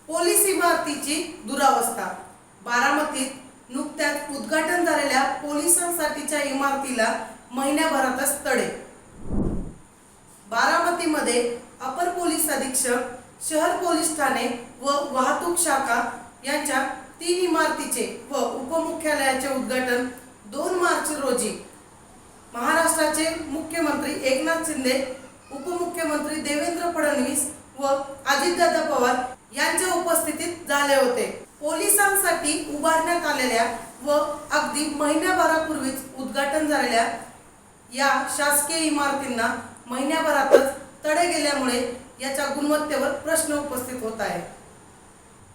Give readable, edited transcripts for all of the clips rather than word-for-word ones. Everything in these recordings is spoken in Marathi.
पोलीस इमारतीची दुरावस्था। बारामतीत नुकत्याच उद्घाटन झालेल्या पोलिसांसाठीच्या इमारतीला महिन्याभरातच तडे। बारामतीमध्ये अपर पोलीस अधीक्षक, शहर पोलीस ठाणे व वाहतूक शाखा यांच्या 3 इमारतीचे व उपमुख्यालयाचे उद्घाटन 2 मार्च रोजी महाराष्ट्राचे मुख्यमंत्री एकनाथ शिंदे, उपमुख्यमंत्री देवेंद्र फडणवीस व अजितदादा पवार यांच्या उपस्थितीत झाले होते। पोलिसांसाठी उभारण्यात आलेल्या व अगदी महिन्याभरापूर्वीच उद्घाटन झालेल्या या शासकीय इमारतींना महिन्याभरातच तडे गेल्यामुळे याच्या गुणवत्तेवर प्रश्न उपस्थित होत आहे।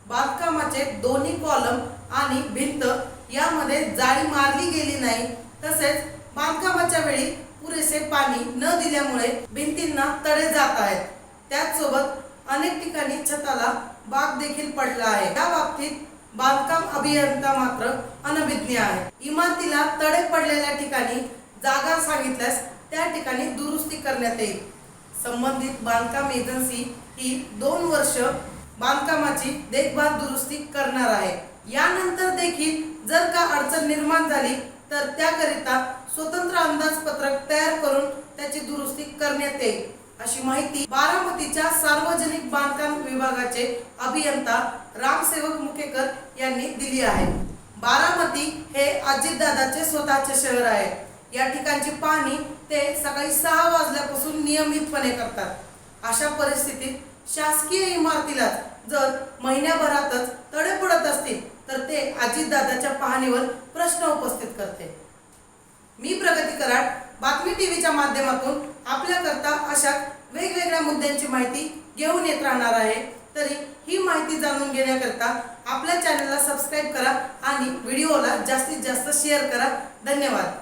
बांधकामाचे दोन्ही कॉलम आणि भिंत यामध्ये जाळी मारली गेली नाही, तसेच बांधकामाच्या वेळी पुरेसे पाणी न दिल्यामुळे भिंतींना तडे जात आहेत। त्याचसोबत अनेक ठिकाणी छताला बाक देखील पडला आहे। या बाबतीत बांधकाम अभियंता मात्र अनभिज्ञ आहे। इमारतीला तडे पडलेल्या ठिकाणी जागा सांगितल्यास त्या ठिकाणी दुरुस्ती करण्यात येईल। संबंधित बांधकाम एजन्सी ही 2 वर्ष बांधकामाची देखभाल दुरुस्ती करणार आहे। यानंतर देखील जर का अडचण निर्माण झाली तर त्याकरिता स्वतंत्र अंदाजपत्रक तयार करून त्याची दुरुस्ती करण्यात येईल, अशी माहिती बारामतीच्या सार्वजनिक बांधकाम विभागाचे अभियंता रामसेवक मुकेकर यांनी दिली आहे। बारामती हे अजितदादाचे स्वतःचे शहर आहे। या ठिकाणची पाहणी ते सकाळी 6 वाजल्यापासून नियमितपणे करतात। अशा परिस्थितीत शासकीय इमारतीला जर महिन्याभरातच तडे पडत असतील तर ते अजितदादाच्या पाहणीवर प्रश्न उपस्थित करते। मी प्रगती कराड बातमी टीव्हीच्या माध्यमातून आपल्याकरता अशा वेगवेगळ्या मुद्द्यांची माहिती घेऊन येत राहणार आहे। तरी ही माहिती जाणून घेण्याकरता आपल्या चॅनलला सबस्क्राईब करा आणि व्हिडिओला जास्तीत जास्त शेअर करा। धन्यवाद।